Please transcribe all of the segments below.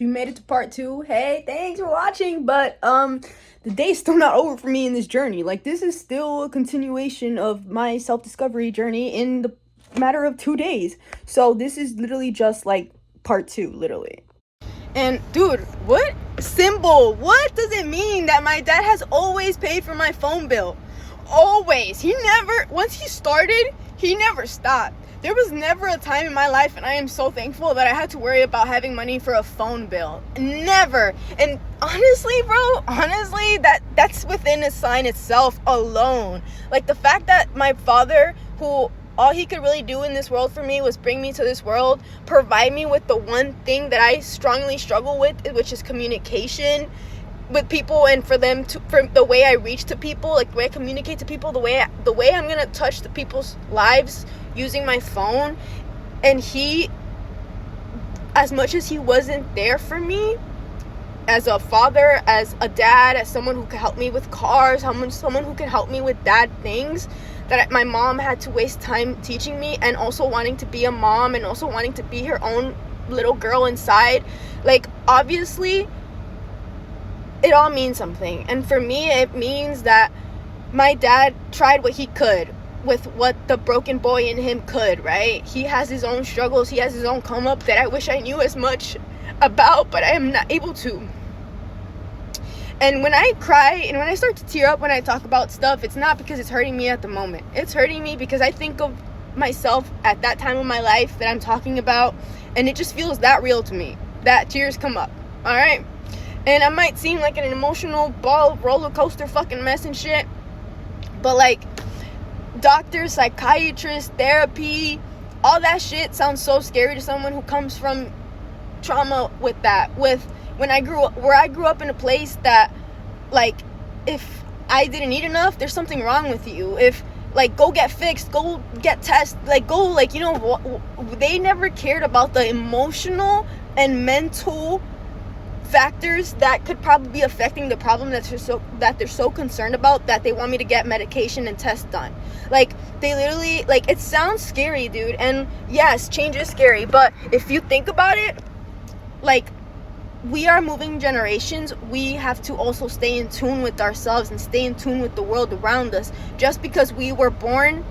you made it to part 2, hey, thanks for watching. But the day's still not over for me in this journey. Like, this is still a continuation of my self-discovery journey in the matter of 2 days. So this is literally just like part 2, literally. And dude, what does it mean that my dad has always paid for my phone bill? Always. Once he started, he never stopped. There was never a time in my life, and I am so thankful, that I had to worry about having money for a phone bill. Never. And honestly, bro, that's within a sign itself alone. Like, the fact that my father, who all he could really do in this world for me was bring me to this world, provide me with the one thing that I strongly struggle with, which is communication with people, and for the way I reach to people, like the way I communicate to people, the way I'm gonna touch the people's lives using my phone. And he, as much as he wasn't there for me as a father, as a dad, as someone who could help me with cars, someone who could help me with dad things that my mom had to waste time teaching me, and also wanting to be a mom, and also wanting to be her own little girl inside, like, obviously it all means something. And for me, it means that my dad tried what he could with what the broken boy in him could, right? He has his own struggles, he has his own come up that I wish I knew as much about, but I am not able to. And when I cry and when I start to tear up when I talk about stuff, it's not because it's hurting me at the moment. It's hurting me because I think of myself at that time of my life that I'm talking about, and it just feels that real to me that tears come up, all right? And I might seem like an emotional ball roller coaster fucking mess and shit, but like, doctors, psychiatrists, therapy, all that shit sounds so scary to someone who comes from trauma with that. Where I grew up in a place that, like, if I didn't eat enough, there's something wrong with you. If, like, go get fixed, go get tested, like, go, like, you know, they never cared about the emotional and mental factors that could probably be affecting the problem that they're so concerned about, that they want me to get medication and tests done. Like, they literally, like, it sounds scary, dude, and yes, change is scary, but if you think about it, like, we are moving generations. We have to also stay in tune with ourselves and stay in tune with the world around us. Just because we were born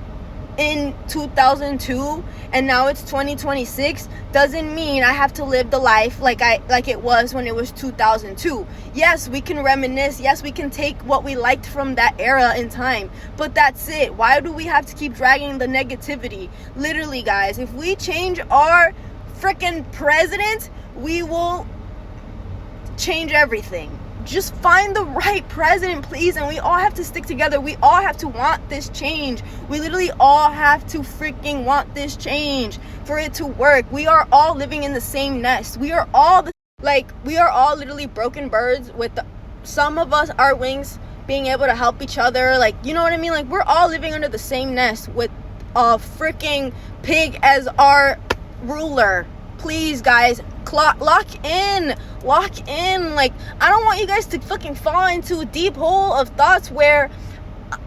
in 2002 and now it's 2026 doesn't mean I have to live the life like it was when it was 2002. Yes, we can reminisce. Yes, we can take what we liked from that era in time, but that's it. Why do we have to keep dragging the negativity? Literally, guys, if we change our freaking president, we will change everything. Just find the right president, please, and we all have to stick together. We all have to want this change. We literally all have to freaking want this change for it to work. We are all living in the same nest. We are all literally broken birds with some of us, our wings being able to help each other. Like, you know what I mean? Like, we're all living under the same nest with a freaking pig as our ruler. Please, guys, lock in. Like, I don't want you guys to fucking fall into a deep hole of thoughts where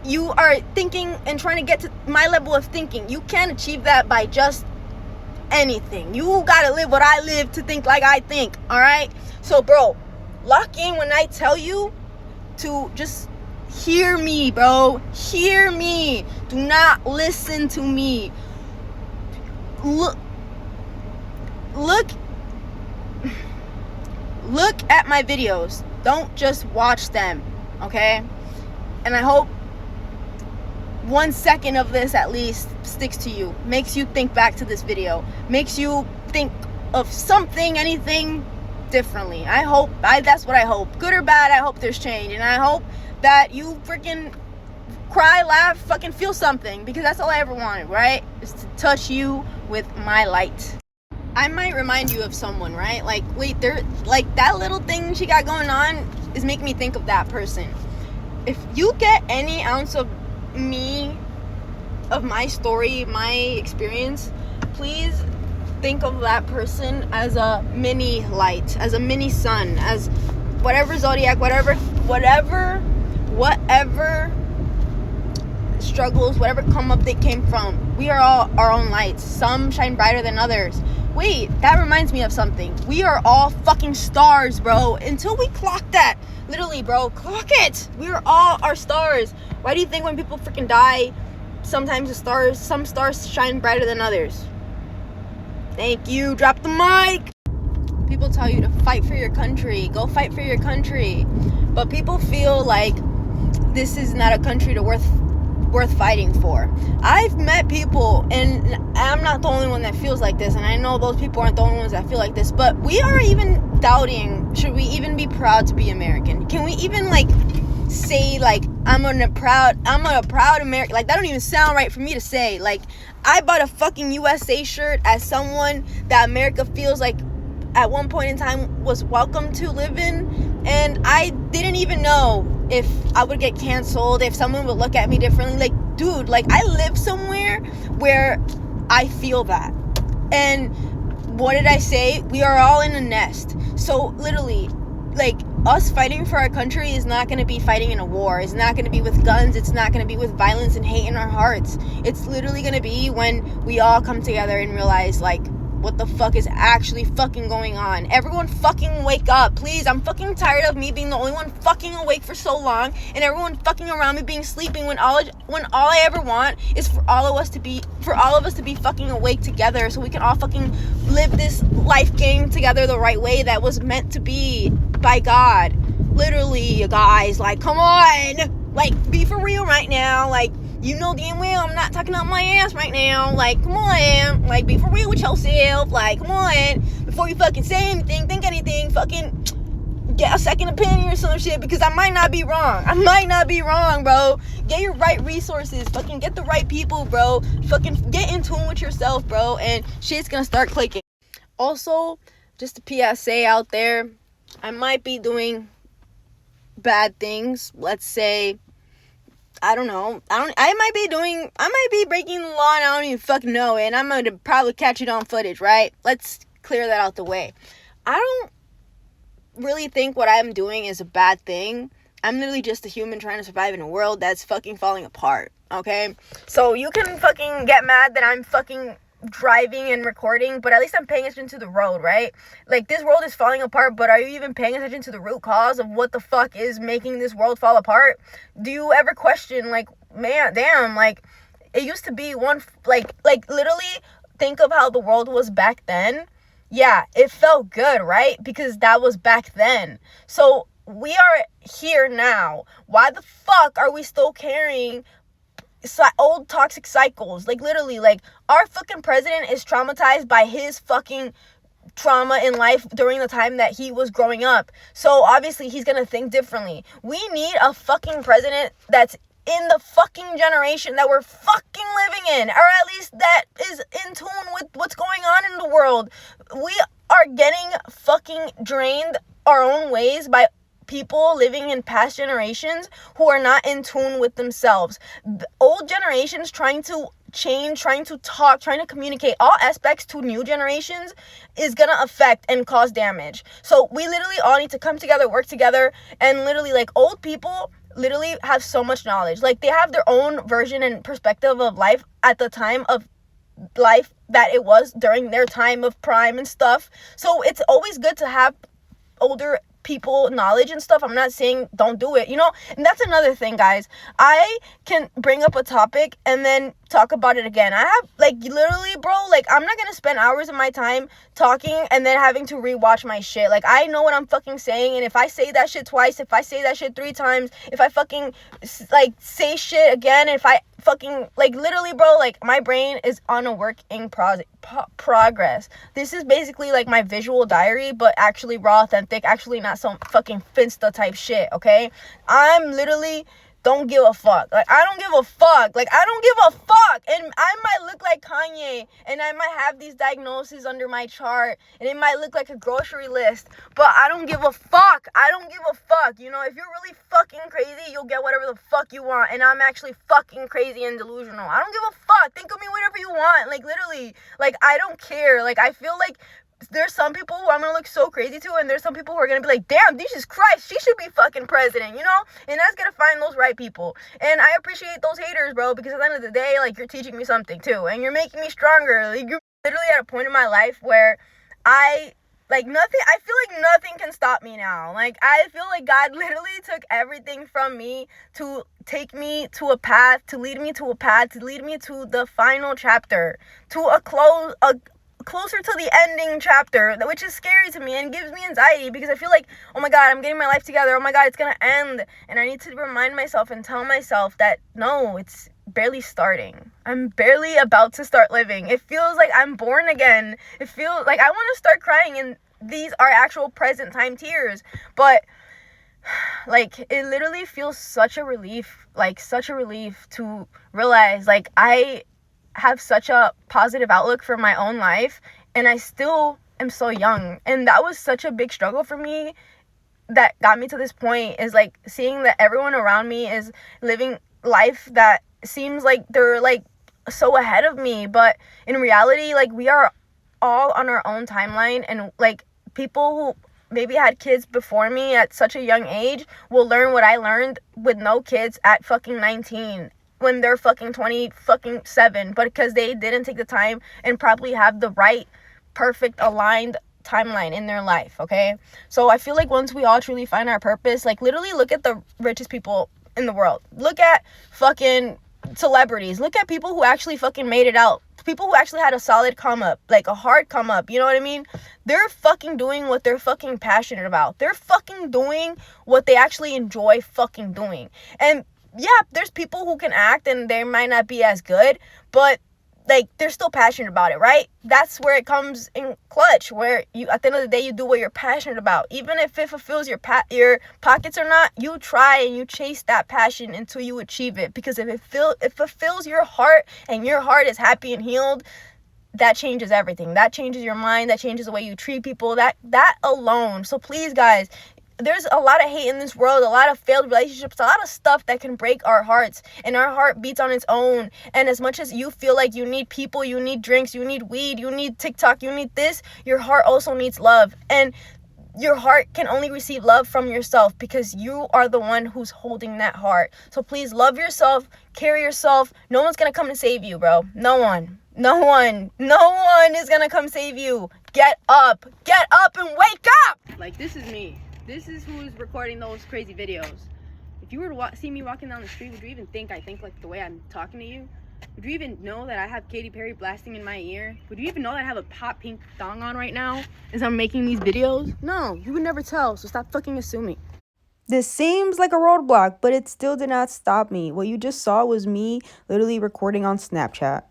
you are thinking and trying to get to my level of thinking. You can't achieve that by just anything. You gotta live what I live to think like I think, all right? So, bro, lock in when I tell you to just hear me, bro. Hear me. Do not listen to me. Look at my videos. Don't just watch them, okay? And I hope 1 second of this at least sticks to you, makes you think back to this video, makes you think of something, anything differently. That's what I hope. Good or bad, I hope there's change. And I hope that you freaking cry, laugh, fucking feel something, because that's all I ever wanted, right? Is to touch you with my light. I might remind you of someone, right? Like, wait, that little thing she got going on is making me think of that person. If you get any ounce of me, of my story, my experience, please think of that person as a mini light, as a mini sun, as whatever zodiac, whatever struggles, whatever come up they came from. We are all our own lights. Some shine brighter than others. Wait, that reminds me of something. We are all fucking stars, bro. Until we clock that. Literally, bro, clock it. We are all our stars. Why do you think when people freaking die, sometimes some stars shine brighter than others? Thank you. Drop the mic. People tell you to fight for your country. Go fight for your country. But people feel like this is not a country worth fighting for. I've met people, and I'm not the only one that feels like this, and I know those people aren't the only ones that feel like this, but we are even doubting, should we even be proud to be American? Can we even say I'm a proud American? That don't even sound right for me to say. I bought a fucking USA shirt as someone that America feels like at one point in time was welcome to live in, and I didn't even know if I would get canceled, if someone would look at me differently. Dude, I live somewhere where I feel that. And what did I say? We are all in a nest. So literally, us fighting for our country is not going to be fighting in a war. It's not going to be with guns. It's not going to be with violence and hate in our hearts. It's literally going to be when we all come together and realize, what the fuck is actually fucking going on. Everyone fucking wake up, please. I'm fucking tired of me being the only one fucking awake for so long, and everyone fucking around me being sleeping when all I ever want is for all of us to be fucking awake together, so we can all fucking live this life game together the right way that was meant to be by God. Literally, guys, come on, be for real right now. You know damn well I'm not talking out my ass right now. Come on. Be for real with yourself. Come on. Before you fucking say anything, think anything, fucking get a second opinion or some shit, because I might not be wrong, bro. Get your right resources. Fucking get the right people, bro. Fucking get in tune with yourself, bro. And shit's gonna start clicking. Also, just a PSA out there. I might be doing bad things. Let's say, I don't know. I might be breaking the law and I don't even fucking know it. And I'm going to probably catch it on footage, right? Let's clear that out the way. I don't really think what I'm doing is a bad thing. I'm literally just a human trying to survive in a world that's fucking falling apart, okay? So you can fucking get mad that I'm fucking driving and recording, but at least I'm paying attention to the road, right? This world is falling apart, but are you even paying attention to the root cause of what the fuck is making this world fall apart? Do you ever question, man, damn, it used to be one, literally think of how the world was back then. Yeah, it felt good, right? Because that was back then. So we are here now. Why the fuck are we still carrying old toxic cycles? Literally, our fucking president is traumatized by his fucking trauma in life during the time that he was growing up. So obviously he's gonna think differently. We need a fucking president that's in the fucking generation that we're fucking living in, or at least that is in tune with what's going on in the world. We are getting fucking drained our own ways by people living in past generations who are not in tune with themselves. The old generations trying to change, trying to talk, trying to communicate all aspects to new generations is gonna affect and cause damage. So we literally all need to come together, work together, and literally, old people literally have so much knowledge. They have their own version and perspective of life at the time of life that it was during their time of prime and stuff. So it's always good to have older people knowledge and stuff. I'm not saying don't do it, and that's another thing, guys. I can bring up a topic and then talk about it again. I have literally, bro, I'm not gonna spend hours of my time talking and then having to rewatch my shit. I know what I'm fucking saying, and if I say that shit twice, if I say that shit 3 times, if I fucking say shit again, if I fucking literally, bro, my brain is on a work in progress. This is basically my visual diary, but actually raw, authentic, actually not some fucking Finsta type shit, okay? I'm literally don't give a fuck. I don't give a fuck. I don't give a fuck. And I might look like Kanye, and I might have these diagnoses under my chart, and it might look like a grocery list, but I don't give a fuck. I don't give a fuck. If you're really fucking crazy, you'll get whatever the fuck you want, and I'm actually fucking crazy and delusional. I don't give a fuck. Think of me whatever you want. Literally. I don't care. I feel like there's some people who I'm gonna look so crazy to, and there's some people who are gonna be like, damn, Jesus Christ, she should be fucking president, and that's gonna find those right people. And I appreciate those haters, bro, because at the end of the day, you're teaching me something too, and you're making me stronger. literally at a point in my life where I feel like nothing can stop me now. Like, I feel like God literally took everything from me to take me to a path, to lead me to a path, to lead me to the final chapter, to closer to the ending chapter, which is scary to me and gives me anxiety because I feel like, oh my God, I'm getting my life together. Oh my God, it's gonna end. And I need to remind myself and tell myself that no, it's barely starting. I'm barely about to start living. It feels like I'm born again. It feels like I want to start crying, and these are actual present time tears. But like, it literally feels such a relief to realize like I have such a positive outlook for my own life, and I still am so young. And that was such a big struggle for me that got me to this point, is like seeing that everyone around me is living life that seems like they're like so ahead of me, but in reality, like, we are all on our own timeline. And like, people who maybe had kids before me at such a young age will learn what I learned with no kids at fucking 19 when they're fucking 27, but because they didn't take the time and probably have the right, perfect, aligned timeline in their life. Okay, so I feel like once we all truly find our purpose, like, literally look at the richest people in the world, look at fucking celebrities, look at people who actually fucking made it out, people who actually had a solid come up, like a hard come up, you know what I mean? They're fucking doing what they're fucking passionate about. They're fucking doing what they actually enjoy fucking doing. And yeah, there's people who can act and they might not be as good, but like, they're still passionate about it, right? That's where it comes in clutch, where you, at the end of the day, you do what you're passionate about. Even if it fulfills your pockets or not, you try and you chase that passion until you achieve it. Because if it fulfills your heart and your heart is happy and healed, that changes everything. That changes your mind. That changes the way you treat people. That alone. So please, guys, there's a lot of hate in this world, a lot of failed relationships, a lot of stuff that can break our hearts, and our heart beats on its own. And as much as you feel like you need people, you need drinks, you need weed, you need TikTok, you need this, your heart also needs love. And your heart can only receive love from yourself, because you are the one who's holding that heart. So please love yourself, carry yourself. No one's gonna come and save you, bro. No one is gonna come save you. Get up and wake up. Like, this is me. This is who's recording those crazy videos. If you were to see me walking down the street, would you even think I think like the way I'm talking to you? Would you even know that I have Katy Perry blasting in my ear? Would you even know that I have a pop pink thong on right now as I'm making these videos? No, you would never tell, so stop fucking assuming. This seems like a roadblock, but it still did not stop me. What you just saw was me literally recording on Snapchat.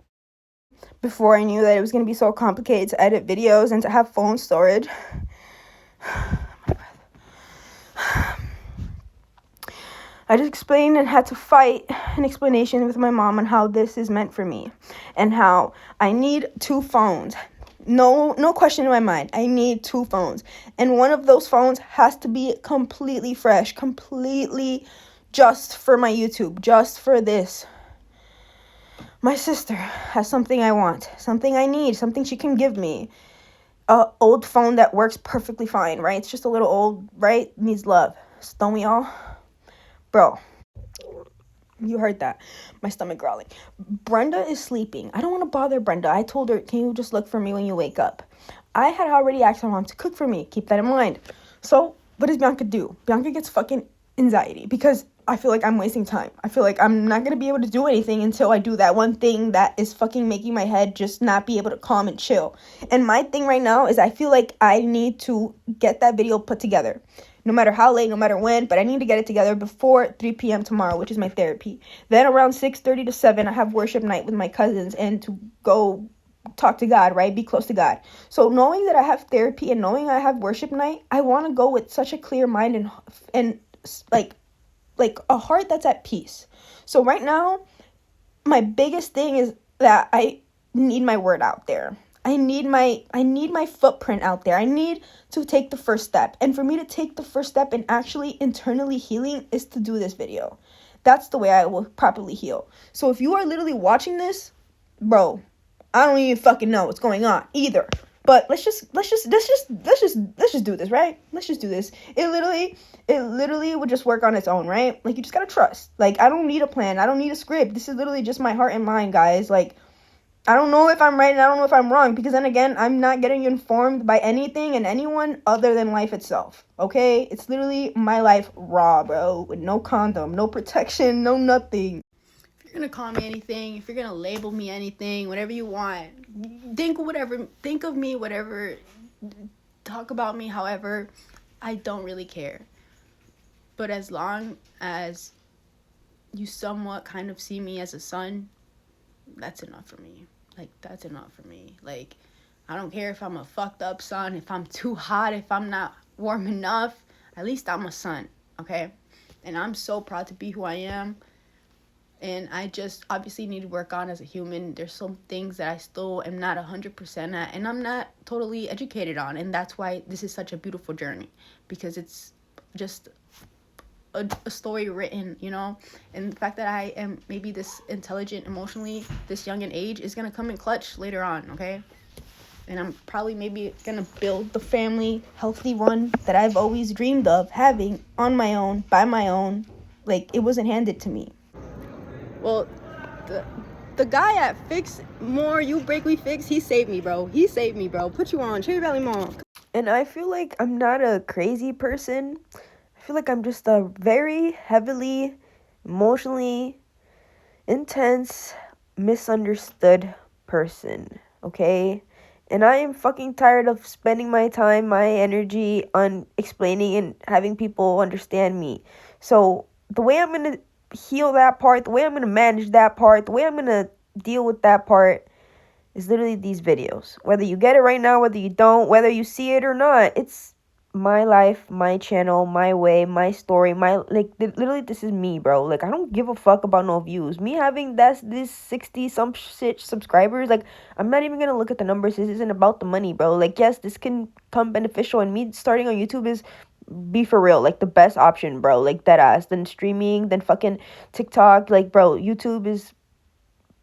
Before I knew that it was going to be so complicated to edit videos and to have phone storage. I just explained and had to fight an explanation with my mom on how this is meant for me and how I need 2 phones. No question in my mind. I need 2 phones. And one of those phones has to be completely fresh, completely just for my YouTube, just for this. My sister has something I want, something I need, something she can give me. A old phone that works perfectly fine, right? It's just a little old, right? Needs love. Don't we all? Bro, you heard that. My stomach growling. Brenda is sleeping. I don't want to bother Brenda. I told her, can you just look for me when you wake up? I had already asked my mom to cook for me. Keep that in mind. So what does Byanka do? Byanka gets fucking anxiety because I feel like I'm wasting time. I feel like I'm not going to be able to do anything until I do that one thing that is fucking making my head just not be able to calm and chill. And my thing right now is I feel like I need to get that video put together. No matter how late, no matter when, but I need to get it together before 3 p.m. tomorrow, which is my therapy. Then around 6:30 to 7, I have worship night with my cousins and to go talk to God, right? Be close to God. So knowing that I have therapy and knowing I have worship night, I want to go with such a clear mind and like a heart that's at peace. So right now, my biggest thing is that I need my word out there. I need my footprint out there. I need to take the first step. And for me to take the first step in actually internally healing is to do this video. That's the way I will properly heal. So if you are literally watching this, bro, I don't even fucking know what's going on either. But let's just do this, right? Let's just do this. It literally would just work on its own, right? Like, you just gotta trust. Like, I don't need a plan. I don't need a script. This is literally just my heart and mind, guys. Like, I don't know if I'm right and I don't know if I'm wrong, because then again, I'm not getting informed by anything and anyone other than life itself, okay? It's literally my life raw, bro, with no condom, no protection, no nothing. If you're gonna call me anything, if you're gonna label me anything, whatever you want, think of me, whatever, talk about me, however, I don't really care. But as long as you somewhat kind of see me as a son, that's enough for me. Like, that's enough for me. Like, I don't care if I'm a fucked up son, if I'm too hot, if I'm not warm enough. At least I'm a son, okay? And I'm so proud to be who I am. And I just obviously need to work on as a human. There's some things that I still am not 100% at, and I'm not totally educated on. And that's why this is such a beautiful journey, because it's just a story written, you know. And the fact that I am maybe this intelligent emotionally this young in age is gonna come in clutch later on, okay? And I'm probably maybe gonna build the family, healthy one that I've always dreamed of having on my own, by my own. Like, it wasn't handed to me. Well, the guy at Fix More You Break We Fix, he saved me, bro. Put you on Cherry Valley Mall. And I feel like I'm not a crazy person. I feel like I'm just a very heavily, emotionally intense, misunderstood person, okay? And I am fucking tired of spending my time, my energy on explaining and having people understand me. So the way I'm gonna heal that part, the way I'm gonna manage that part, the way I'm gonna deal with that part is literally these videos. Whether you get it right now, whether you don't, whether you see it or not, it's my life, my channel, my way, my story, literally this is me, bro. Like, I don't give a fuck about no views. Me having this 60 some shit subscribers, like, I'm not even gonna look at the numbers. This isn't about the money, bro. Like, yes, this can come beneficial, and me starting on YouTube is, be for real, like, the best option, bro. Like, dead ass. Then streaming, then fucking TikTok. Like, bro, YouTube is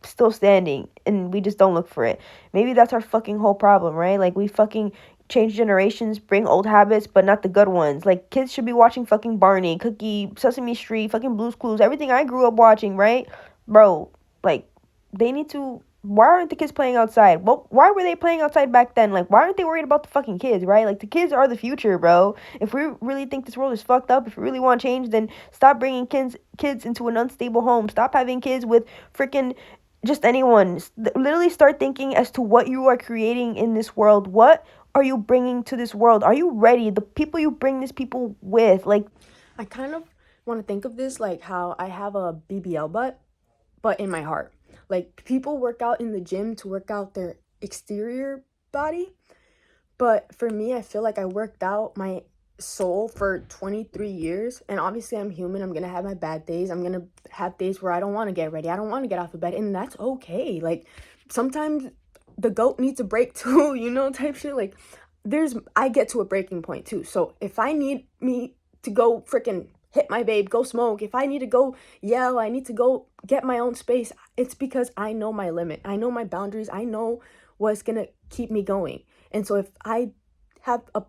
still standing, and we just don't look for it. Maybe that's our fucking whole problem, right? Like, we fucking change generations, bring old habits, but not the good ones. Like, kids should be watching fucking Barney, Cookie, Sesame Street, fucking Blue's Clues, everything I grew up watching, right? Bro, like, they need to. Why aren't the kids playing outside? Well, why were they playing outside back then? Like, why aren't they worried about the fucking kids, right? Like, the kids are the future, bro. If we really think this world is fucked up, if we really want change, then stop bringing kids into an unstable home. Stop having kids with freaking just anyone. Literally start thinking as to what you are creating in this world. What are you bringing to this world? Are you ready? The people you bring these people with, like, I kind of want to think of this like how I have a BBL butt, but in my heart. Like, people work out in the gym to work out their exterior body, but for me, I feel like I worked out my soul for 23 years, and obviously I'm human. I'm gonna have my bad days. I'm gonna have days where I don't want to get ready, I don't want to get off of bed, and that's okay. Like, sometimes the goat needs a break too, you know, type shit. Like, I get to a breaking point too. So if I need me to go freaking hit my babe, go smoke, if I need to go yell, I need to go get my own space, it's because I know my limit, I know my boundaries, I know what's gonna keep me going. And so if I have a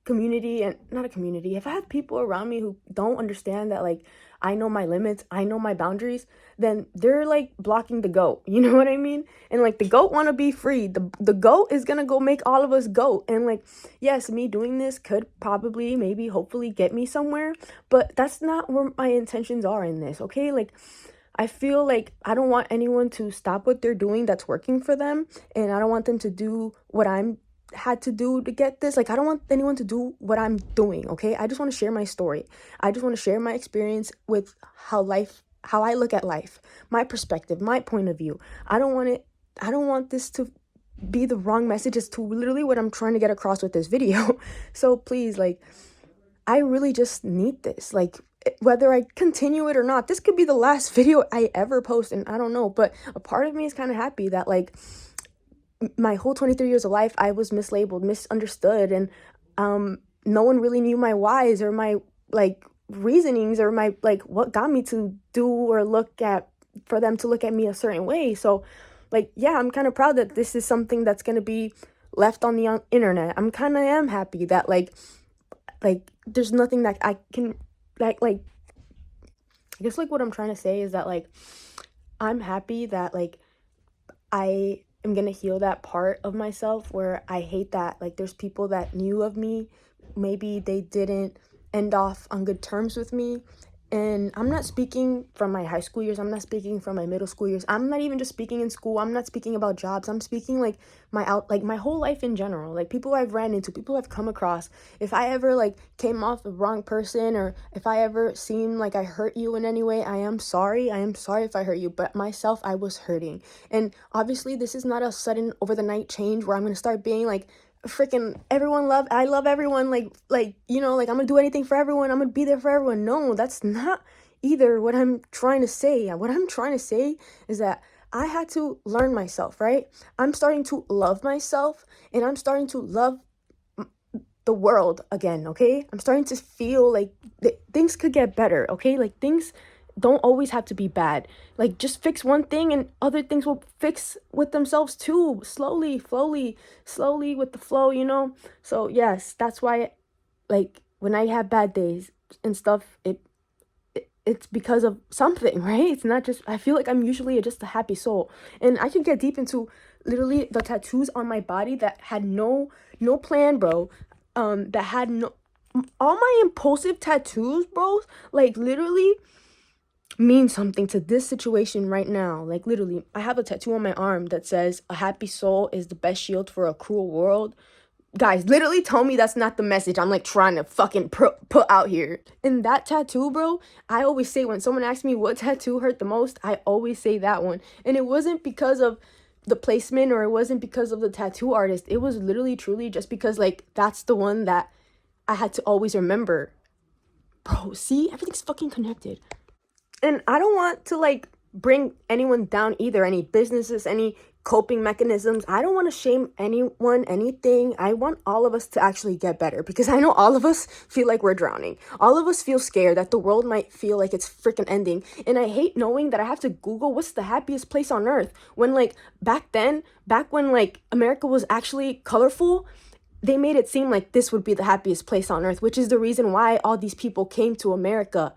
community, and not a community, if I have people around me who don't understand that, like, I know my limits, I know my boundaries, then they're like blocking the goat, you know what I mean? And like, the goat want to be free. The goat is gonna go make all of us goat. And like, yes, me doing this could probably, maybe, hopefully get me somewhere, but that's not where my intentions are in this, okay? Like, I feel like I don't want anyone to stop what they're doing that's working for them, and I don't want them to do what I'm had to do to get this. Like, I don't want anyone to do what I'm doing, okay? I just want to share my story. I just want to share my experience with how I look at life, my perspective, my point of view. I don't want this to be the wrong message as to literally what I'm trying to get across with this video. So please, like, I really just need this. Like, whether I continue it or not, this could be the last video I ever post, and I don't know, but a part of me is kind of happy that, like, my whole 23 years of life, I was mislabeled, misunderstood, and no one really knew my whys or my, like, reasonings or my, like, what got me to do or for them to look at me a certain way. So, like, yeah, I'm kind of proud that this is something that's going to be left on the internet. I'm kind of am happy that, like, there's nothing that I can, like, I guess, like, what I'm trying to say is that, like, I'm happy that, like, I am gonna heal that part of myself where I hate that, like, there's people that knew of me, maybe they didn't end off on good terms with me. And I'm not speaking from my high school years, I'm not speaking from my middle school years, I'm not even just speaking in school, I'm not speaking about jobs, I'm speaking like my whole life in general, like people I've ran into, people I've come across. If I ever like came off the wrong person, or if I ever seem like I hurt you in any way, I am sorry. I am sorry if I hurt you, but myself, I was hurting. And obviously this is not a sudden over the night change where I'm gonna start being like freaking I love everyone, like you know, like I'm gonna do anything for everyone, I'm gonna be there for everyone. No, that's not either what I'm trying to say. What I'm trying to say is that I had to learn myself, right? I'm starting to love myself, and I'm starting to love the world again, okay? I'm starting to feel like things could get better, okay? Like things don't always have to be bad. Like just fix one thing and other things will fix with themselves too. Slowly with the flow, you know? So yes, that's why like when I have bad days and stuff, it's because of something, right? It's not just, I feel like I'm usually just a happy soul. And I can get deep into literally the tattoos on my body that had no plan, bro. That had no, all my impulsive tattoos, bro, like literally mean something to this situation right now. Like literally, I have a tattoo on my arm that says a happy soul is the best shield for a cruel world. Guys, literally tell me that's not the message I'm like trying to fucking put out here. And that tattoo, bro, I always say when someone asks me what tattoo hurt the most, I always say that one. And it wasn't because of the placement, or it wasn't because of the tattoo artist. It was literally truly just because like that's the one that I had to always remember. Bro, see, everything's fucking connected. And I don't want to like bring anyone down either, any businesses, any coping mechanisms. I don't want to shame anyone, anything. I want all of us to actually get better, because I know all of us feel like we're drowning. All of us feel scared that the world might feel like it's freaking ending. And I hate knowing that I have to Google what's the happiest place on earth, when like back when like America was actually colorful, they made it seem like this would be the happiest place on earth, which is the reason why all these people came to America,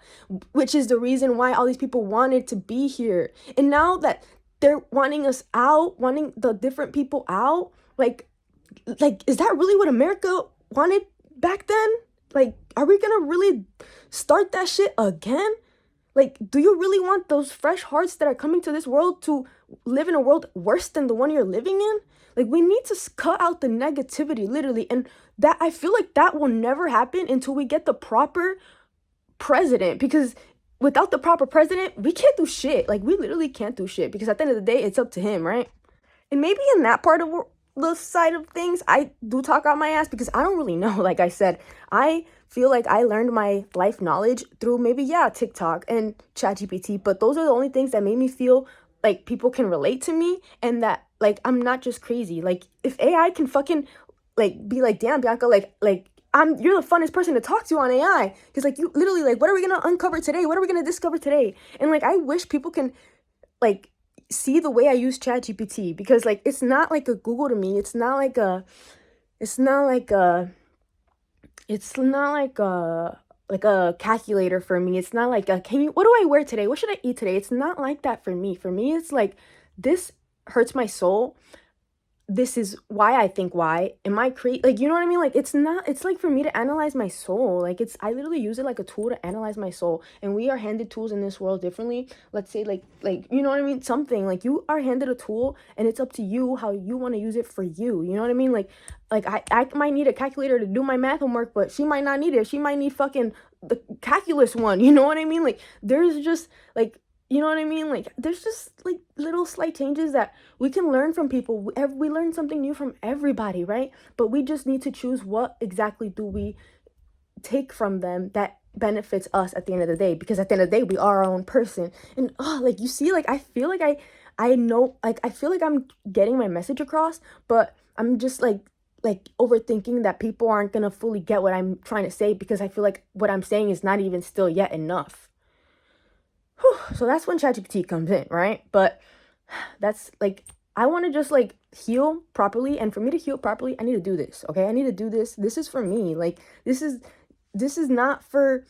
which is the reason why all these people wanted to be here. And now that they're wanting us out, wanting the different people out, like is that really what America wanted back then? Like, are we gonna really start that shit again? Like, do you really want those fresh hearts that are coming to this world to live in a world worse than the one you're living in? Like, we need to cut out the negativity, literally. And that, I feel like that will never happen until we get the proper president. Because without the proper president, we can't do shit. Like, we literally can't do shit. Because at the end of the day, it's up to him, right? And maybe in that part of the side of things, I do talk out my ass, because I don't really know. Like I said, I feel like I learned my life knowledge through maybe, yeah, TikTok and ChatGPT, but those are the only things that made me feel like people can relate to me, and that like I'm not just crazy. Like if AI can fucking like be like, damn, Bianca, like you're the funnest person to talk to on AI, because like you literally, like, what are we gonna uncover today? What are we gonna discover today? And like I wish people can like see the way I use ChatGPT, because like it's not like a Google to me. It's not like a like a calculator for me. It's not like a, what do I wear today? What should I eat today? It's not like that for me. For me, it's like, this hurts my soul. This is why I think why. Am I like, you know what I mean? Like, it's like for me to analyze my soul. Like I literally use it like a tool to analyze my soul. And we are handed tools in this world differently. Let's say like, you know what I mean? Something like you are handed a tool, and it's up to you how you want to use it for you. You know what I mean? Like I might need a calculator to do my math homework, but she might not need it. She might need fucking the calculus one. You know what I mean? Like there's just like, you know what I mean? Like, there's just, like, little slight changes that we can learn from people. We learn something new from everybody, right? But we just need to choose what exactly do we take from them that benefits us at the end of the day. Because at the end of the day, we are our own person. And, like, you see, like, I feel like I know, like, I feel like I'm getting my message across, but I'm just, like overthinking that people aren't gonna fully get what I'm trying to say, because I feel like what I'm saying is not even still yet enough. So that's when ChatGPT comes in, right? But that's like, I want to just like heal properly, and for me to heal properly, I need to do this, okay? I need to do this. This is for me. Like this is not for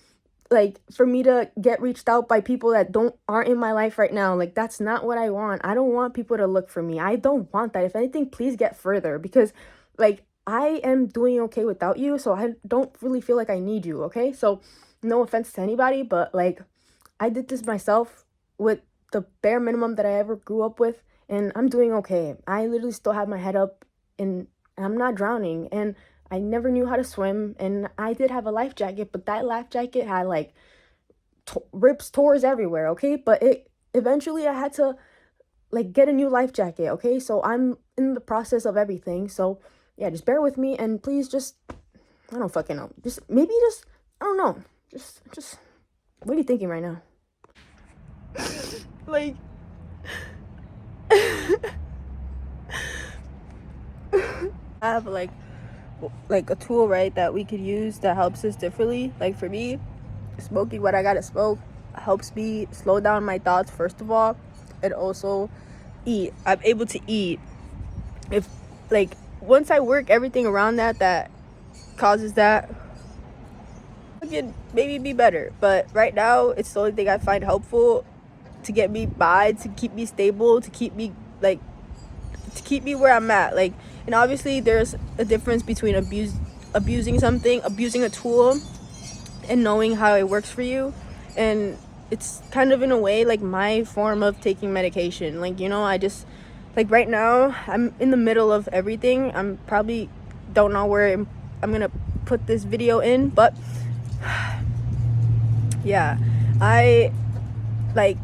like for me to get reached out by people that aren't in my life right now. Like that's not what I want. I don't want people to look for me. I don't want that. If anything, please get further, because like I am doing okay without you, so I don't really feel like I need you, okay? So no offense to anybody, but like I did this myself with the bare minimum that I ever grew up with, and I'm doing okay. I literally still have my head up, and I'm not drowning, and I never knew how to swim, and I did have a life jacket, but that life jacket had like rips, tores everywhere, okay? But it eventually I had to like get a new life jacket, okay? So I'm in the process of everything. So yeah, just bear with me, and please just, I don't fucking know. Just maybe just, I don't know. Just what are you thinking right now? Like I have like a tool, right, that we could use that helps us differently. Like for me, smoking what I gotta smoke helps me slow down my thoughts, first of all, and also eat. I'm able to eat. If like once I work everything around that causes that, I can maybe be better. But right now it's the only thing I find helpful to get me by, to keep me stable, to keep me like, to keep me where I'm at. Like, and obviously there's a difference between abusing something, abusing a tool, and knowing how it works for you. And it's kind of in a way like my form of taking medication. Like, you know, I just like right now I'm in the middle of everything. I'm probably don't know where I'm gonna put this video in, but yeah, I like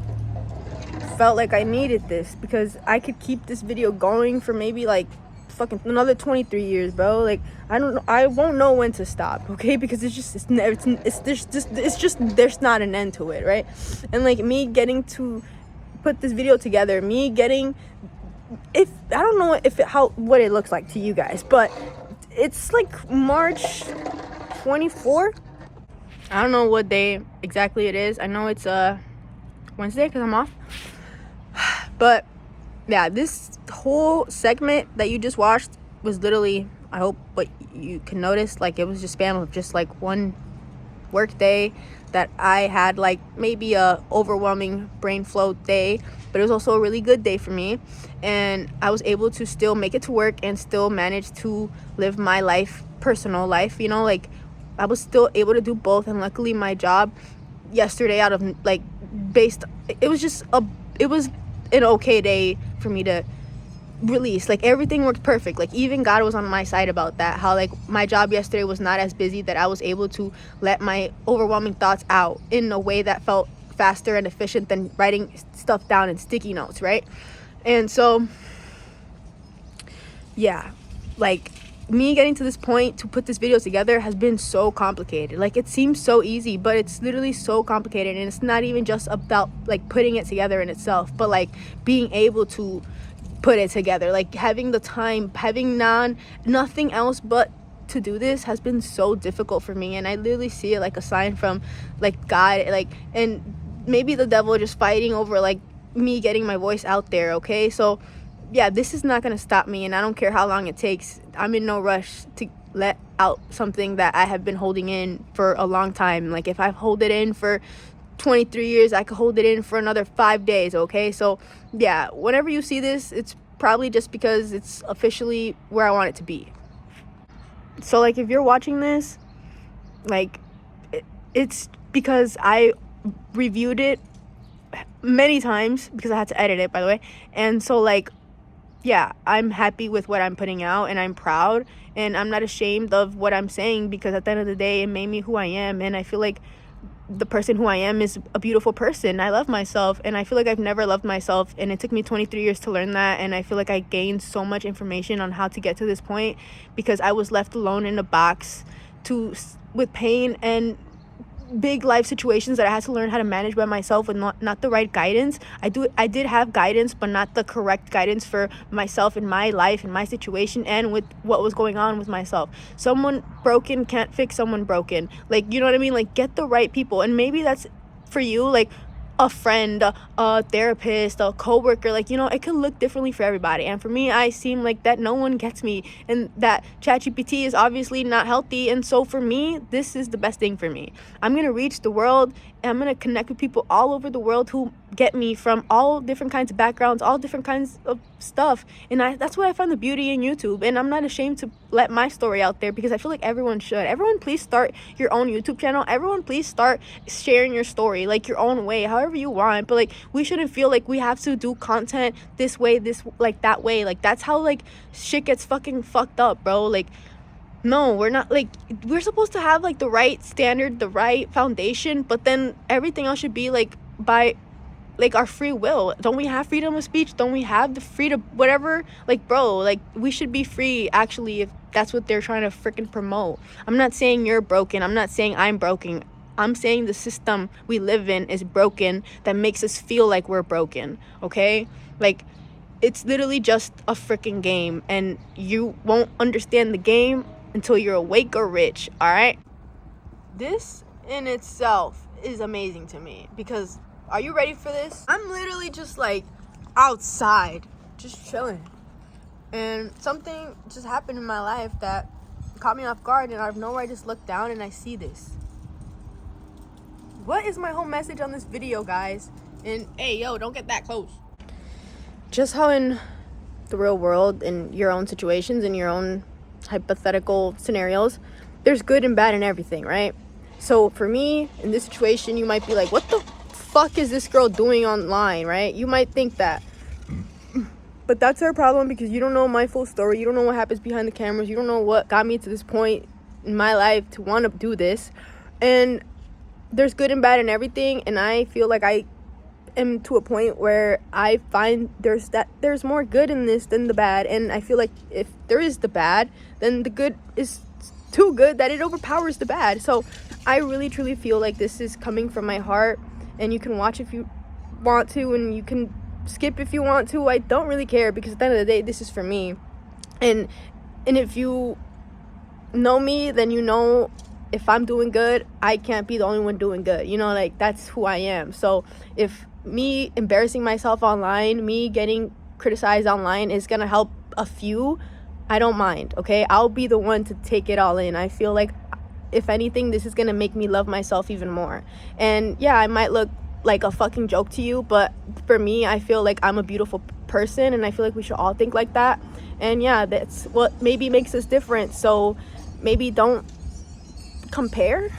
felt like I needed this because I could keep this video going for maybe like fucking another 23 years, bro. Like I won't know when to stop, okay? Because it's just there's not an end to it, right? And like me getting to put this video together, me getting, if I don't know if it, how what it looks like to you guys, but it's like March 24. I don't know what day exactly it is. I know it's Wednesday because I'm off. But yeah, this whole segment that you just watched was literally, I hope what you can notice, like it was just spam of just like one work day that I had, like maybe a overwhelming brain flow day, but it was also a really good day for me, and I was able to still make it to work and still manage to live my life, personal life, you know, like I was still able to do both. And luckily my job yesterday, out of like it was an okay day for me to release. Like everything worked perfect. Like even God was on my side about that, how like my job yesterday was not as busy, that I was able to let my overwhelming thoughts out in a way that felt faster and efficient than writing stuff down in sticky notes, right? And so yeah, like me getting to this point to put this video together has been so complicated. Like it seems so easy, but it's literally so complicated. And it's not even just about like putting it together in itself, but like being able to put it together, like having the time, having nothing else but to do this has been so difficult for me. And I literally see it like a sign from like God, like, and maybe the devil just fighting over like me getting my voice out there, okay? So yeah, this is not gonna stop me, and I don't care how long it takes. I'm in no rush to let out something that I have been holding in for a long time. Like if I hold it in for 23 years, I could hold it in for another 5 days, okay? So yeah, whenever you see this, it's probably just because it's officially where I want it to be. So like if you're watching this, like it's because I reviewed it many times, because I had to edit it, by the way. And so like yeah, I'm happy with what I'm putting out, and I'm proud, and I'm not ashamed of what I'm saying, because at the end of the day, it made me who I am. And I feel like the person who I am is a beautiful person. I love myself, and I feel like I've never loved myself, and it took me 23 years to learn that. And I feel like I gained so much information on how to get to this point, because I was left alone in a box with pain and big life situations that I had to learn how to manage by myself with not the right guidance. I did have guidance, but not the correct guidance for myself in my life, in my situation, and with what was going on with myself. Someone broken can't fix someone broken. Like, you know what I mean? Like, get the right people. And maybe that's for you. Like, a friend, a therapist, a coworker. Like, you know, it could look differently for everybody. And for me, I seem like that no one gets me, and that ChatGPT is obviously not healthy. And so for me, this is the best thing for me. I'm gonna reach the world, and I'm gonna connect with people all over the world who get me from all different kinds of backgrounds, all different kinds of stuff. And that's why I find the beauty in YouTube. And I'm not ashamed to let my story out there, because I feel like everyone should. Everyone, please start your own YouTube channel. Everyone, please start sharing your story, like, your own way, however you want. But like, we shouldn't feel like we have to do content this way, this, like, that way. Like, that's how like shit gets fucking fucked up, bro. Like, no, we're not. Like, we're supposed to have like the right standard, the right foundation, but then everything else should be like by like our free will. Don't we have freedom of speech? Don't we have the freedom, whatever? Like, bro, like, we should be free, actually, if that's what they're trying to freaking promote. I'm not saying you're broken. I'm not saying I'm broken. I'm saying the system we live in is broken, that makes us feel like we're broken, okay? Like, it's literally just a freaking game, and you won't understand the game until you're awake or rich, all right? This in itself is amazing to me, because are you ready for this? I'm literally just like outside, just chilling. And something just happened in my life that caught me off guard, and out of nowhere I just looked down and I see this. What is my whole message on this video, guys? And hey, yo, don't get that close. Just how in the real world, in your own situations, in your own hypothetical scenarios, there's good and bad in everything, right? So for me, in this situation, you might be like, what the fuck is this girl doing online, right? You might think that. But that's her problem, because you don't know my full story. You don't know what happens behind the cameras. You don't know what got me to this point in my life to want to do this. And there's good and bad in everything, and I feel like I am to a point where I find there's more good in this than the bad. And I feel like if there is the bad, then the good is too good that it overpowers the bad. So I really truly feel like this is coming from my heart, and you can watch if you want to, and you can skip if you want to. I don't really care, because at the end of the day, this is for me. And if you know me, then you know, if I'm doing good, I can't be the only one doing good, you know, like, that's who I am. So if me embarrassing myself online, me getting criticized online is gonna help a few, I don't mind, okay? I'll be the one to take it all in. I feel like, if anything, this is gonna make me love myself even more. And yeah, I might look like a fucking joke to you, but for me, I feel like I'm a beautiful person, and I feel like we should all think like that. And yeah, that's what maybe makes us different. So maybe don't compare.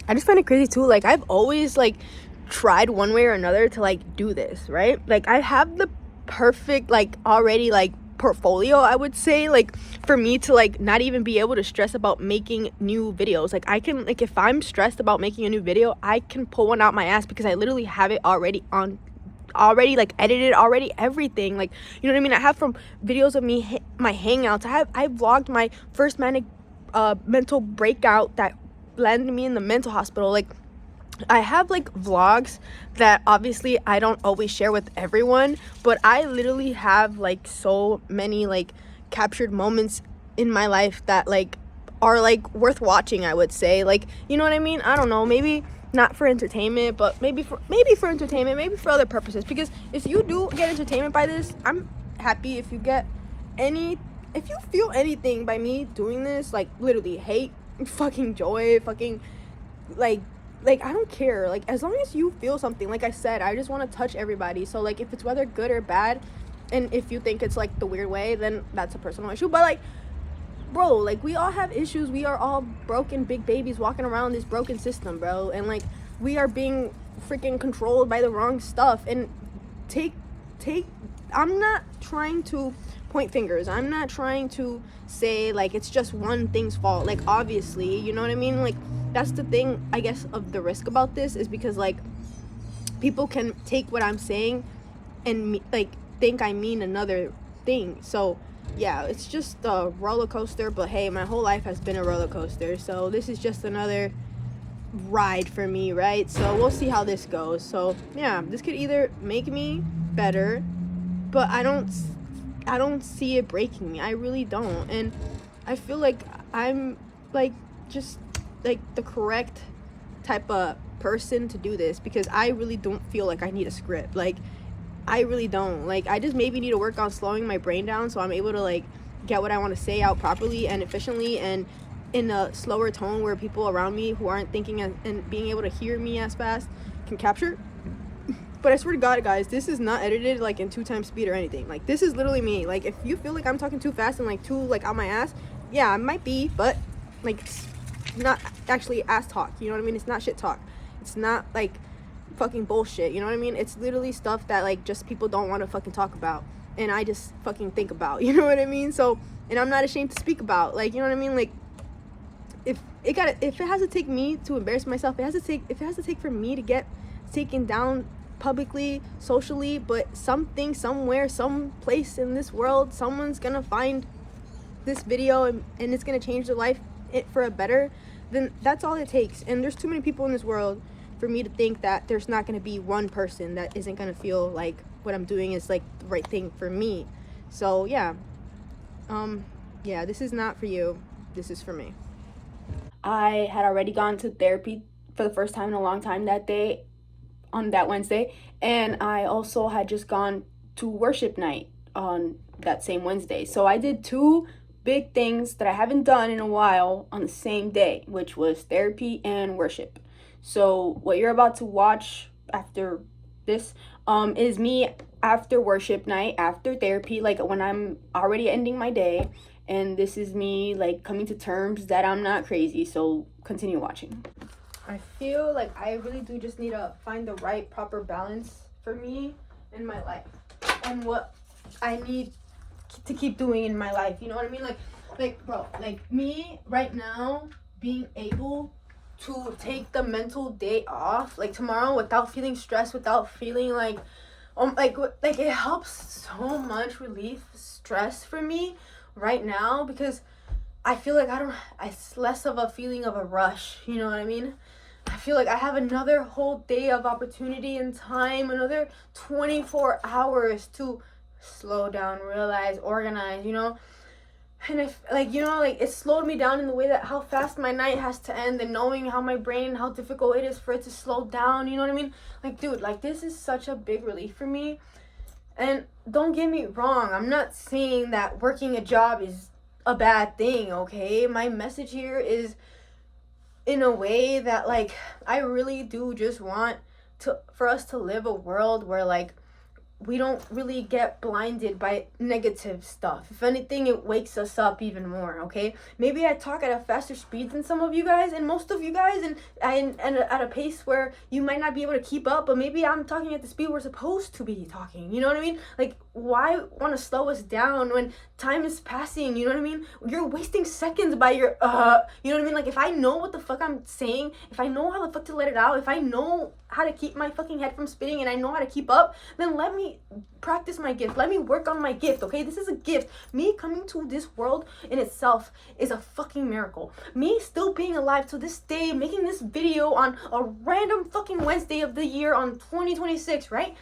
I just find it crazy too, like, I've always like tried one way or another to like do this, right? Like, I have the perfect like already like portfolio, I would say, like, for me to like not even be able to stress about making new videos. Like, I can, like, if I'm stressed about making a new video, I can pull one out my ass, because I literally have it already like edited already, everything. Like, you know what I mean? I have from videos of me my hangouts. I vlogged my first manic mental breakout that landed me in the mental hospital. Like, I have like vlogs that obviously I don't always share with everyone, but I literally have like so many like captured moments in my life that like are like worth watching, I would say. Like, you know what I mean? I don't know, maybe not for entertainment, but maybe for entertainment, maybe for other purposes. Because if you do get entertainment by this, I'm happy. If you feel anything by me doing this, like literally hate, fucking joy, fucking like I don't care. Like, as long as you feel something, like I said, I just want to touch everybody. So like, if it's whether good or bad, and if you think it's like the weird way, then that's a personal issue. But like, bro, like, we all have issues. We are all broken big babies walking around this broken system, bro. And like, we are being freaking controlled by the wrong stuff. And I'm not trying to point fingers. I'm not trying to say like it's just one thing's fault. Like, obviously, you know what I mean? Like, that's the thing, I guess, of the risk about this, is because like people can take what I'm saying and like think I mean another thing. So yeah, it's just a roller coaster. But hey, my whole life has been a roller coaster, so this is just another ride for me, right? So we'll see how this goes. So yeah, this could either make me better, but I don't see it breaking me. I really don't. And I feel like I'm like just like the correct type of person to do this, because I really don't feel like I need a script. Like, I really don't. Like, I just maybe need to work on slowing my brain down so I'm able to, like, get what I want to say out properly and efficiently and in a slower tone where people around me who aren't thinking and being able to hear me as fast can capture. But I swear to God, guys, this is not edited, like, in 2 times speed or anything. Like, this is literally me. Like, if you feel like I'm talking too fast and, like, too, like, out my ass, yeah, I might be, but, like, it's not actually ass talk, you know what I mean? It's not shit talk. It's not, like, fucking bullshit, you know what I mean? It's literally stuff that, like, just people don't want to fucking talk about, and I just fucking think about, you know what I mean? So, and I'm not ashamed to speak about, like, you know what I mean? Like, if it has to take me to embarrass myself, if it has to take for me to get taken down publicly, socially, but something, somewhere, some place in this world, someone's gonna find this video and it's gonna change their life for a better, then that's all it takes. And there's too many people in this world for me to think that there's not gonna be one person that isn't gonna feel like what I'm doing is, like, the right thing for me. So yeah, this is not for you, this is for me. I had already gone to therapy for the first time in a long time that day, on that Wednesday, and I also had just gone to worship night on that same Wednesday. So I did 2 big things that I haven't done in a while on the same day, which was therapy and worship. So what you're about to watch after this is me after worship night, after therapy, like when I'm already ending my day, and this is me, like, coming to terms that I'm not crazy. So continue watching. I feel like I really do just need to find the right proper balance for me in my life and what I need to keep doing in my life, you know what I mean? Like bro, like me right now being able to take the mental day off, like tomorrow, without feeling stressed, without feeling like it helps so much relieve stress for me right now, because I feel like it's less of a feeling of a rush, you know what I mean? I feel like I have another whole day of opportunity and time, another 24 hours to slow down, realize, organize, you know? And if, like, you know, like, it slowed me down in the way that how fast my night has to end, and knowing how my brain, how difficult it is for it to slow down, you know what I mean? Like, dude, like, this is such a big relief for me. And don't get me wrong, I'm not saying that working a job is a bad thing, okay? My message here is in a way that, like, I really do just want for us to live a world where, like, we don't really get blinded by negative stuff. If anything, it wakes us up even more, okay? Maybe I talk at a faster speed than some of you guys and most of you guys, and at a pace where you might not be able to keep up, but maybe I'm talking at the speed we're supposed to be talking, you know what I mean? Like, why want to slow us down when time is passing, you know what I mean? You're wasting seconds by your, you know what I mean? Like, if I know what the fuck I'm saying, if I know how the fuck to let it out, if I know how to keep my fucking head from spinning and I know how to keep up, then let me practice my gift. Let me work on my gift, okay? This is a gift. Me coming to this world in itself is a fucking miracle. Me still being alive to this day, making this video on a random fucking Wednesday of the year on 2026, right?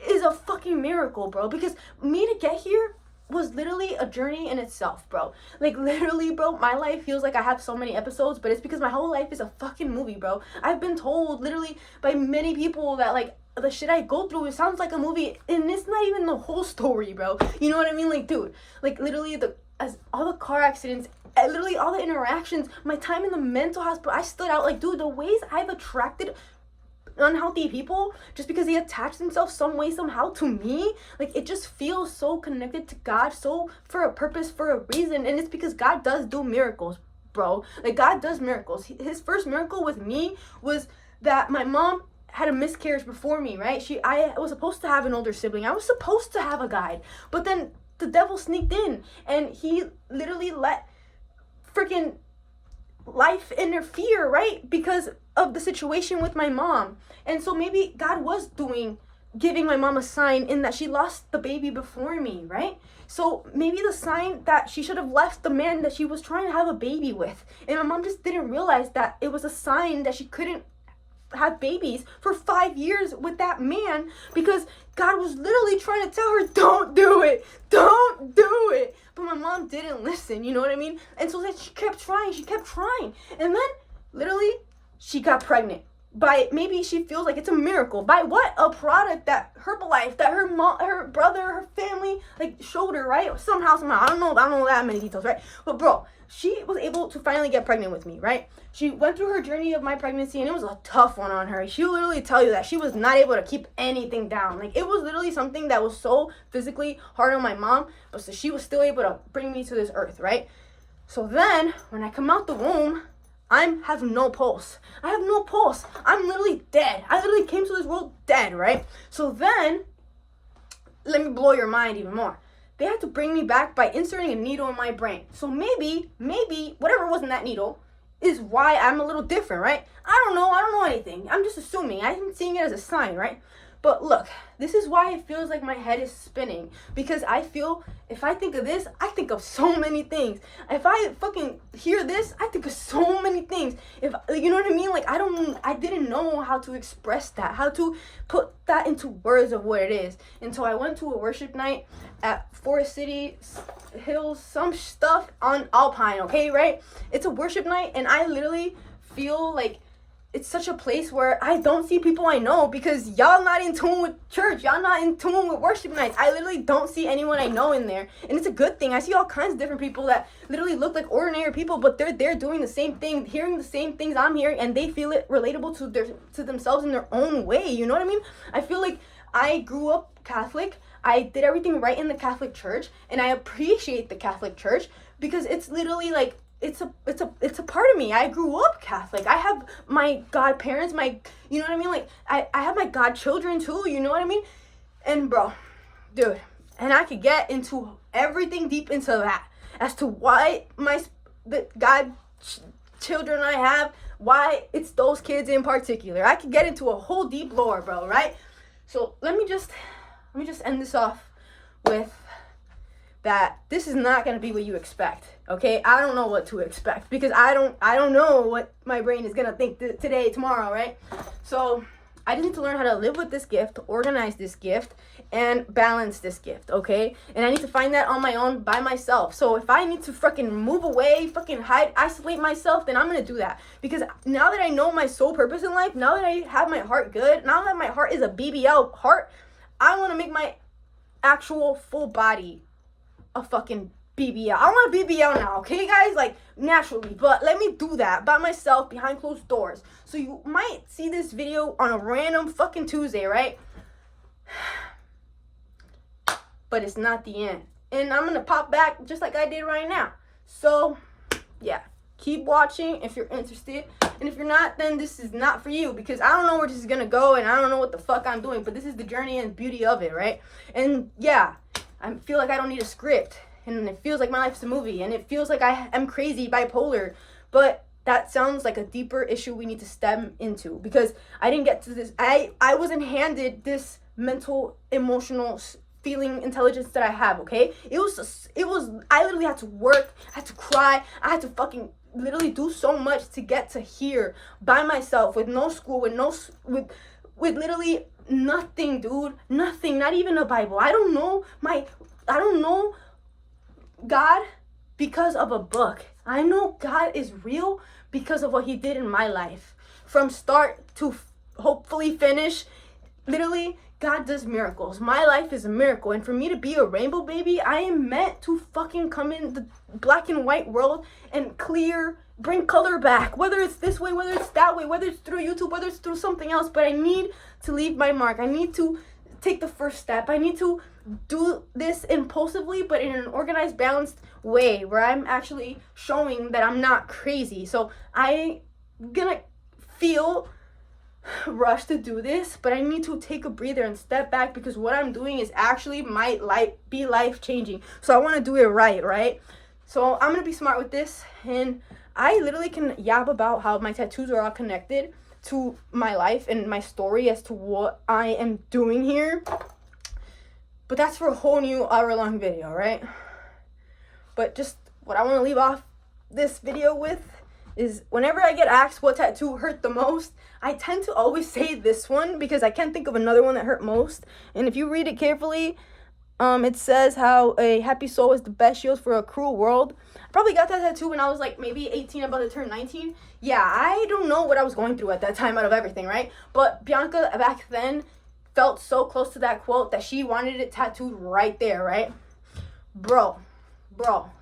Is a fucking miracle, bro. Because me to get here was literally a journey in itself, bro. Like, literally, bro, my life feels like I have so many episodes, but it's because my whole life is a fucking movie, bro. I've been told literally by many people that, like, the shit I go through, it sounds like a movie, and it's not even the whole story, bro. You know what I mean? Like, dude, like, literally, all the car accidents, literally all the interactions, my time in the mental hospital, I stood out. Like, dude, the ways I've attracted unhealthy people just because they attach themselves some way somehow to me, like, it just feels so connected to God, so for a purpose, for a reason. And it's because God does do miracles, bro. Like, God does miracles. His first miracle with me was that my mom had a miscarriage before me, right? I was supposed to have an older sibling. I was supposed to have a guide, but then the devil sneaked in and he literally let freaking life interfere, right? Because of the situation with my mom. And so maybe God was giving my mom a sign in that she lost the baby before me, right? So maybe the sign that she should have left the man that she was trying to have a baby with. And my mom just didn't realize that it was a sign that she couldn't have babies for 5 years with that man, because God was literally trying to tell her, don't do it, don't do it. But my mom didn't listen, you know what I mean? And so then she kept trying, and then literally she got pregnant. maybe she feels like it's a miracle. By what? A product that Herbalife, that her mom, her brother, her family, like, showed her, right? Somehow, I don't know that many details, right? But bro, she was able to finally get pregnant with me, right? She went through her journey of my pregnancy, and it was a tough one on her. She'll literally tell you that she was not able to keep anything down. Like, it was literally something that was so physically hard on my mom, but so she was still able to bring me to this earth, right? So then, when I come out the womb, I have no pulse. I have no pulse. I'm literally dead. I literally came to this world dead, right? So then, let me blow your mind even more. They had to bring me back by inserting a needle in my brain. So maybe, whatever was in that needle is why I'm a little different, right? I don't know anything. I'm just assuming. I'm seeing it as a sign, right? But look, this is why it feels like my head is spinning. Because I feel, if I think of this, I think of so many things. If I fucking hear this, I think of so many things. If, you know what I mean? Like, I didn't know how to express that, how to put that into words of what it is. Until I went to a worship night at Forest City Hills, some stuff on Alpine, okay, right? It's a worship night, and I literally feel like it's such a place where I don't see people I know because y'all not in tune with church. Y'all not in tune with worship nights. I literally don't see anyone I know in there. And it's a good thing. I see all kinds of different people that literally look like ordinary people, but they're there doing the same thing, hearing the same things I'm hearing, and they feel it relatable to themselves in their own way. You know what I mean? I feel like I grew up Catholic. I did everything right in the Catholic Church, and I appreciate the Catholic Church because it's literally like, it's a part of me. I grew up Catholic. I have my godparents, you know what I mean? Like, I have my godchildren too, you know what I mean? And bro, dude, and I could get into everything deep into that as to why the children I have, why it's those kids in particular. I could get into a whole deep lore, bro, right? So let me just end this off with that this is not going to be what you expect, okay? I don't know what to expect because I don't know what my brain is going to think today, tomorrow, right? So I just need to learn how to live with this gift, organize this gift, and balance this gift, okay? And I need to find that on my own by myself. So if I need to fucking move away, fucking hide, isolate myself, then I'm going to do that. Because now that I know my sole purpose in life, now that I have my heart good, now that my heart is a BBL heart, I want to make my actual full body a fucking BBL. I want a BBL now, okay, guys? Like, naturally. But let me do that by myself behind closed doors. So you might see this video on a random fucking Tuesday, right? But it's not the end. And I'm gonna pop back just like I did right now. So, yeah. Keep watching if you're interested. And if you're not, then this is not for you. Because I don't know where this is gonna go. And I don't know what the fuck I'm doing. But this is the journey and beauty of it, right? And, yeah. I feel like I don't need a script, and it feels like my life's a movie, and it feels like I am crazy, bipolar, but that sounds like a deeper issue we need to stem into, because I didn't get to this, I wasn't handed this mental, emotional, feeling intelligence that I have, okay? It was, I literally had to work, I had to cry, I had to fucking literally do so much to get to here by myself, with no school, with literally nothing, dude. Nothing. Not even a Bible. I don't know God because of a book. I know God is real because of what he did in my life. From start to hopefully finish. Literally, God does miracles. My life is a miracle. And for me to be a rainbow baby, I am meant to fucking come in the black and white world and bring color back. Whether it's this way, whether it's that way, whether it's through YouTube, whether it's through something else. But I need to leave my mark. I need to take the first step. I need to do this impulsively, but in an organized, balanced way where I'm actually showing that I'm not crazy. So I'm gonna feel rushed to do this, but I need to take a breather and step back, because what I'm doing is actually might be life changing. So I want to do it right? So I'm gonna be smart with this, and I literally can yap about how my tattoos are all connected to my life and my story as to what I am doing here, but that's for a whole new hour-long video, right? But just what I want to leave off this video with is, whenever I get asked what tattoo hurt the most, I tend to always say this one, because I can't think of another one that hurt most. And if you read it carefully, It says how a happy soul is the best shield for a cruel world. I probably got that tattoo when I was like maybe 18, about to turn 19. Yeah, I don't know what I was going through at that time out of everything, right? But Byanka back then felt so close to that quote that she wanted it tattooed right there, right? Bro,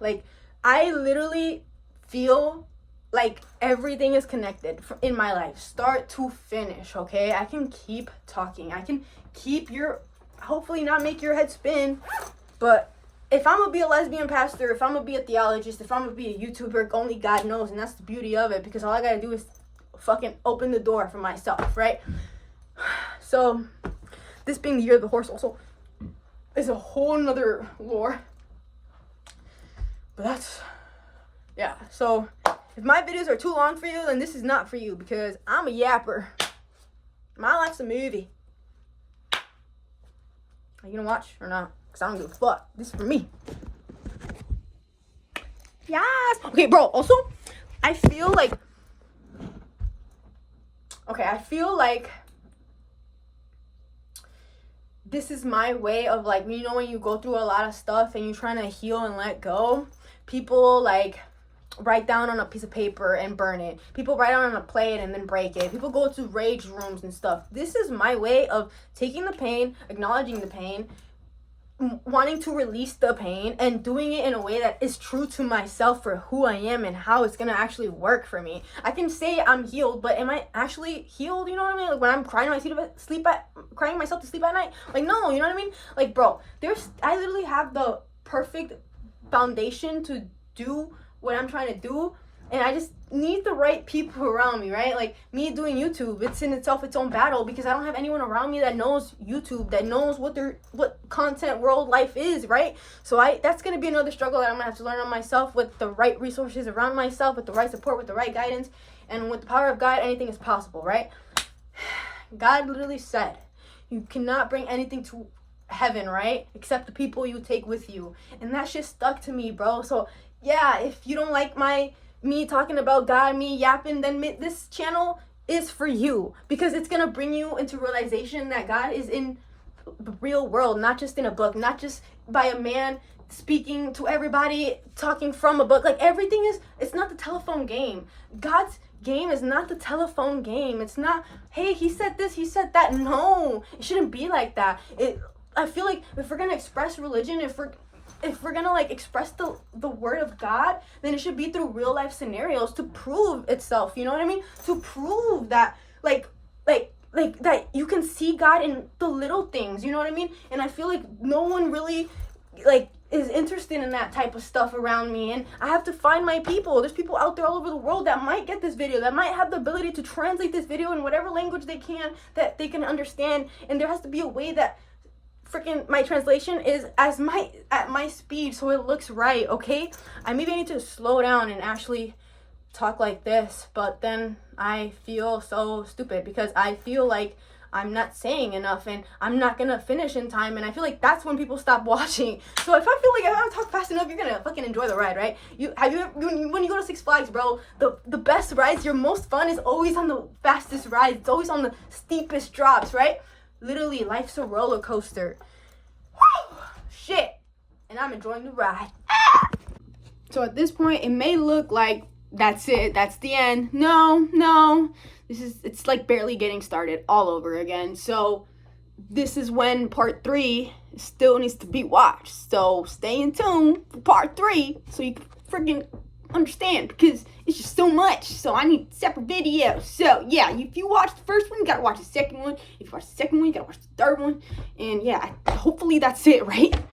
like, I literally feel like everything is connected in my life, start to finish, okay? I can keep talking. I can keep hopefully not make your head spin, but if I'm gonna be a lesbian pastor, if I'm gonna be a theologist, if I'm gonna be a YouTuber, only God knows, and that's the beauty of it, because all I gotta do is fucking open the door for myself, right? So, this being the year of the horse also is a whole nother lore. But that's, yeah, so if my videos are too long for you, then this is not for you, because I'm a yapper. My life's a movie. Are you gonna watch or not? Because I don't give a fuck. This is for me. Yes! Okay, bro, also, I feel like this is my way of, like, you know, when you go through a lot of stuff and you're trying to heal and let go, people, like, write down on a piece of paper and burn it. People write on a plate and then break it. People go to rage rooms and stuff. This is my way of taking the pain, acknowledging the pain, wanting to release the pain, and doing it in a way that is true to myself for who I am and how it's gonna actually work for me. I can say I'm healed, but am I actually healed? You know what I mean? Like, when I'm crying myself to sleep at night, like, no, you know what I mean? Like, bro, I literally have the perfect foundation to do what I'm trying to do, and I just need the right people around me, right? Like, me doing YouTube, it's in itself its own battle, because I don't have anyone around me that knows YouTube, that knows what content world life is, right? So that's gonna be another struggle that I'm gonna have to learn on myself, with the right resources around myself, with the right support, with the right guidance, and with the power of God, anything is possible, right? God literally said, you cannot bring anything to heaven, right, except the people you take with you. And that shit stuck to me, bro. So yeah, if you don't like me talking about God, me yapping, then this channel is for you, because it's gonna bring you into realization that God is in the real world, not just in a book, not just by a man speaking to everybody, talking from a book. Like, it's not the telephone game. God's game is not the telephone game. It's not, hey, he said this, he said that. No, it shouldn't be like that. I feel like if we're gonna express religion, if we're gonna, like, express the word of God, then it should be through real life scenarios to prove itself, you know what I mean? To prove that, like that you can see God in the little things, you know what I mean? And I feel like no one really, like, is interested in that type of stuff around me, and I have to find my people. There's people out there all over the world that might get this video, that might have the ability to translate this video in whatever language they can, that they can understand, and there has to be a way that freaking my translation is at my speed, so it looks right, okay? Maybe I need to slow down and actually talk like this, but then I feel so stupid, because I feel like I'm not saying enough, and I'm not gonna finish in time, and I feel like that's when people stop watching. So if I feel like if I talk fast enough, you're gonna fucking enjoy the ride, right? When you go to Six Flags, bro, the best rides, your most fun is always on the fastest rides. It's always on the steepest drops, right? Literally, life's a roller coaster. Woo! Shit. And I'm enjoying the ride. So at this point, it may look like that's it, that's the end. No. It's like barely getting started all over again. So this is when part 3 still needs to be watched. So stay in tune for part 3 so you can freaking understand, because it's just so much. So I need separate videos. So yeah, if you watch the first one, you gotta watch the second one. If you watch the second one, you gotta watch the third one. And yeah, hopefully that's it, right?